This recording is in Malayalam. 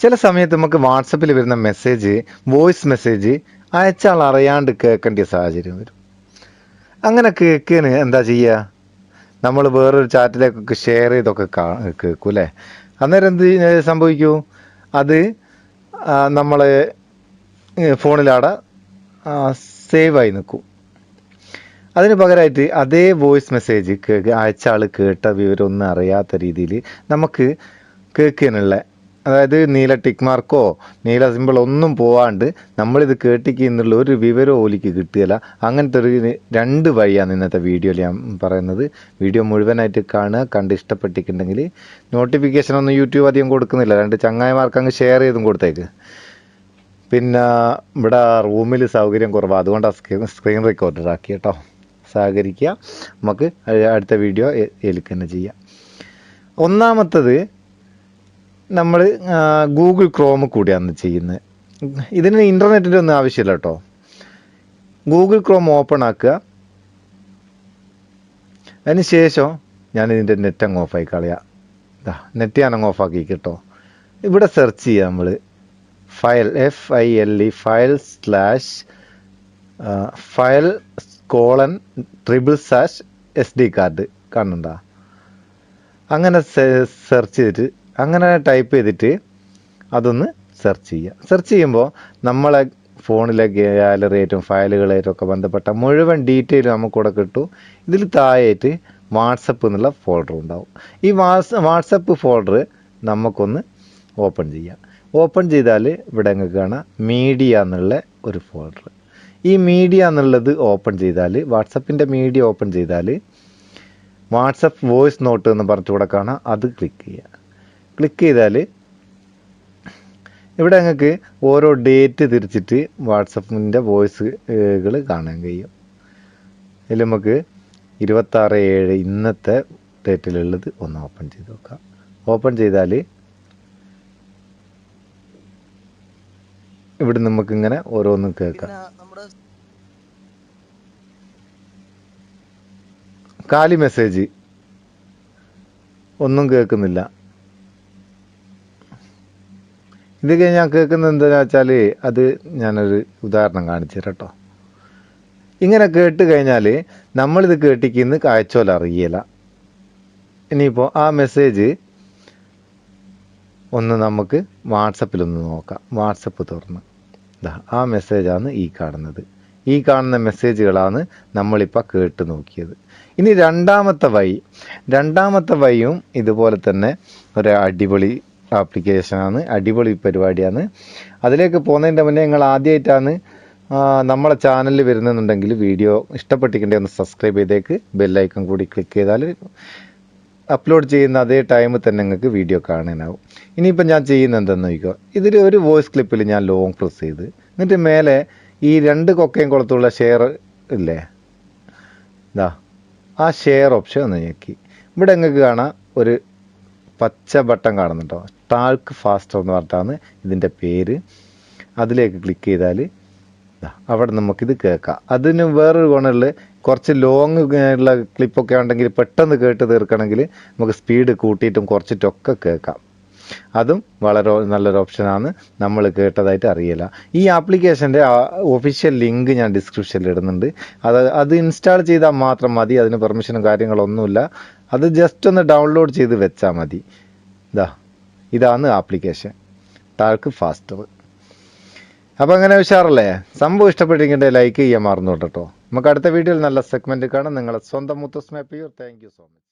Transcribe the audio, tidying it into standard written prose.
ചില സമയത്ത് നമുക്ക് വാട്സപ്പിൽ വരുന്ന മെസ്സേജ്, വോയിസ് മെസ്സേജ് അയച്ചാൽ അറിയാണ്ട് കേൾക്കേണ്ട സാഹചര്യം വരും. അങ്ങനെ കേൾക്കാൻ എന്താ ചെയ്യുക? നമ്മൾ വേറൊരു ചാറ്റിലേക്കൊക്കെ ഷെയർ ചെയ്തൊക്കെ കേൾക്കും അല്ലേ? അന്നേരം എന്ത് സംഭവിക്കൂ? അത് നമ്മളെ ഫോണിലവിടെ സേവ് ആയി നിൽക്കും. അതിന് പകരമായിട്ട് അതേ വോയിസ് മെസ്സേജ് അയച്ച ആൾ കേട്ട വിവരം ഒന്നും അറിയാത്ത രീതിയിൽ നമുക്ക് കേൾക്കാനുള്ള, അതായത് നീല ടിക്ക് മാർക്കോ നീല സിമ്പിൾ ഒന്നും പോവാണ്ട് നമ്മളിത് കേട്ടിക്കുന്നുള്ള ഒരു വിവരവും ഓലിക്ക് കിട്ടുകയില്ല. അങ്ങനത്തെ ഒരു 2 വഴിയാണ് ഇന്നത്തെ വീഡിയോയിൽ ഞാൻ പറയുന്നത്. വീഡിയോ മുഴുവനായിട്ട് കാണുക. കണ്ട് ഇഷ്ടപ്പെട്ടിട്ടുണ്ടെങ്കിൽ നോട്ടിഫിക്കേഷൻ ഒന്നും യൂട്യൂബ് അധികം കൊടുക്കുന്നില്ല, 2 ചങ്ങായിമാർക്ക് അങ്ങ് ഷെയർ ചെയ്തും കൊടുത്തേക്ക്. പിന്നെ ഇവിടെ റൂമിൽ സൗകര്യം കുറവാണ്, അതുകൊണ്ടാണ് സ്ക്രീൻ റെക്കോർഡർ ആക്കി കേട്ടോ. സഹകരിക്കുക. നമുക്ക് അടുത്ത വീഡിയോ ഏൽക്ക് തന്നെ ചെയ്യാം. ഒന്നാമത്തത് നമ്മൾ ഗൂഗിൾ ക്രോം കൂടിയാണ് ചെയ്യുന്നത്. ഇതിന് ഇൻ്റർനെറ്റിൻ്റെ ഒന്നും ആവശ്യമില്ല കേട്ടോ. ഗൂഗിൾ ക്രോം ഓപ്പൺ ആക്കുക. അതിന് ശേഷം ഞാനിതിൻ്റെ നെറ്റ് അങ്ങ് ഓഫായി കളയാം. നെറ്റ് ഞാനങ്ങ് ഓഫാക്കി കേട്ടോ. ഇവിടെ സെർച്ച് ചെയ്യുക നമ്മൾ file, FILE, file //SD card കാണുന്നുണ്ടോ? അങ്ങനെ സെർച്ച് ചെയ്തിട്ട് അങ്ങനെ ടൈപ്പ് ചെയ്തിട്ട് അതൊന്ന് സെർച്ച് ചെയ്യുക. സെർച്ച് ചെയ്യുമ്പോൾ നമ്മളെ ഫോണിലെ ഗാലറിയായിട്ടും ഫയലുകളായിട്ടും ബന്ധപ്പെട്ട മുഴുവൻ ഡീറ്റെയിൽ നമുക്കിവിടെ കിട്ടും. ഇതിൽ താഴെയായിട്ട് വാട്സപ്പ് എന്നുള്ള ഫോൾഡർ ഉണ്ടാവും. ഈ വാട്സപ്പ് ഫോൾഡർ നമുക്കൊന്ന് ഓപ്പൺ ചെയ്യാം. ഓപ്പൺ ചെയ്താൽ ഇവിടെ നിങ്ങൾക്ക് കാണാം മീഡിയ എന്നുള്ള ഒരു ഫോൾഡർ. ഈ മീഡിയ എന്നുള്ളത് ഓപ്പൺ ചെയ്താൽ, വാട്സപ്പിൻ്റെ മീഡിയ ഓപ്പൺ ചെയ്താൽ വാട്സപ്പ് വോയിസ് നോട്ട് എന്ന് പറഞ്ഞിട്ട് കാണാം. അത് ക്ലിക്ക് ചെയ്യുക. ക്ലിക്ക് ചെയ്താൽ ഇവിടെ നിങ്ങൾക്ക് ഓരോ ഡേറ്റ് തിരിച്ചിട്ട് വാട്സപ്പിൻ്റെ വോയിസുകൾ കാണാൻ കഴിയും. ഇതിൽ നമുക്ക് 26/7 ഇന്നത്തെ ഡേറ്റിലുള്ളത് ഒന്ന് ഓപ്പൺ ചെയ്ത് നോക്കാം. ഓപ്പൺ ചെയ്താൽ ഇവിടെ നമുക്കിങ്ങനെ ഓരോന്നും കേൾക്കാം. കാലി മെസ്സേജ് ഒന്നും കേൾക്കുന്നില്ല. ഇതൊക്കെ ഞാൻ കേൾക്കുന്നത് എന്താണെന്ന് വെച്ചാൽ അത് ഞാനൊരു ഉദാഹരണം കാണിച്ചു തരാം കേട്ടോ. ഇങ്ങനെ കേട്ട് കഴിഞ്ഞാൽ നമ്മളിത് കേട്ടിക്കുന്ന അയച്ചോല അറിയില്ല. ഇനിയിപ്പോൾ ആ മെസ്സേജ് ഒന്ന് നമുക്ക് വാട്സപ്പിലൊന്ന് നോക്കാം. വാട്സപ്പ് തുറന്ന് ആ മെസ്സേജാണ് ഈ കാണുന്നത്. ഈ കാണുന്ന മെസ്സേജുകളാണ് നമ്മളിപ്പോൾ കേട്ട് നോക്കിയത്. ഇനി രണ്ടാമത്തെ വഴിയും ഇതുപോലെ തന്നെ ഒരു അടിപൊളി ആപ്ലിക്കേഷനാണ്, അടിപൊളി പരിപാടിയാണ്. അതിലേക്ക് പോകുന്നതിൻ്റെ മുന്നേ നിങ്ങൾ ആദ്യമായിട്ടാണ് നമ്മളെ ചാനലിൽ വരുന്നുണ്ടെങ്കിൽ വീഡിയോ ഇഷ്ടപ്പെട്ടിട്ടുണ്ടെങ്കിൽ ഒന്ന് സബ്സ്ക്രൈബ് ചെയ്തേക്ക്. ബെല്ലൈക്കൺ കൂടി ക്ലിക്ക് ചെയ്താൽ അപ്ലോഡ് ചെയ്യുന്ന അതേ ടൈമിൽ തന്നെ നിങ്ങൾക്ക് വീഡിയോ കാണാനാവും. ഇനിയിപ്പോൾ ഞാൻ ചെയ്യുന്നത് എന്തെന്ന് നോക്കിക്കോ. ഇതിൽ ഒരു വോയിസ് ക്ലിപ്പിൽ ഞാൻ ലോങ് പ്രസ് ചെയ്ത് എന്നിട്ട് മേലെ ഈ 2 കൊക്കയും കുളത്തുള്ള ഷെയർ ഇല്ലേ, ആ ഷെയർ ഓപ്ഷൻ ഒന്ന് ഞെക്കി. ഇവിടെ നിങ്ങൾക്ക് കാണാം ഒരു പച്ച ബട്ടൺ കാണുന്നുണ്ടോ, ടാൾക്ക് ഫാസ്റ്റർ എന്ന് പറഞ്ഞിട്ടാണ് ഇതിൻ്റെ പേര്. അതിലേക്ക് ക്ലിക്ക് ചെയ്താൽ അവിടെ നമുക്കിത് കേൾക്കാം. അതിന് വേറൊരു ഗുണമുള്ള കുറച്ച് ലോങ് ഉള്ള ക്ലിപ്പൊക്കെ ഉണ്ടെങ്കിൽ പെട്ടെന്ന് കേട്ട് തീർക്കണമെങ്കിൽ നമുക്ക് സ്പീഡ് കൂട്ടിയിട്ടും കുറച്ചിട്ടൊക്കെ കേൾക്കാം. അതും വളരെ നല്ലൊരു ഓപ്ഷനാണ്. നമ്മൾ കേട്ടതായിട്ട് അറിയില്ല. ഈ ആപ്ലിക്കേഷൻ്റെ ഒഫീഷ്യൽ ലിങ്ക് ഞാൻ ഡിസ്ക്രിപ്ഷനിൽ ഇടുന്നുണ്ട്. അത് ഇൻസ്റ്റാൾ ചെയ്താൽ മാത്രം മതി. അതിന് പെർമിഷനും കാര്യങ്ങളൊന്നുമില്ല. അത് ജസ്റ്റ് ഒന്ന് ഡൗൺലോഡ് ചെയ്ത് വെച്ചാൽ മതി. ഇതാണ് ആപ്ലിക്കേഷൻ, ടാൾക്ക് ഫാസ്റ്റർ. അപ്പോൾ അങ്ങനെ ഉഷാറല്ലേ? സംഭവം ഇഷ്ടപ്പെട്ടിട്ടുണ്ടെങ്കിൽ ലൈക്ക് ചെയ്യാൻ മറന്നു കേട്ടോ. നമുക്ക് അടുത്ത വീഡിയോയിൽ നല്ല സെഗ്മെൻറ്റ് കാണാം. നിങ്ങളെ സ്വന്തം Muthoos Meppayyur. Thank you so much.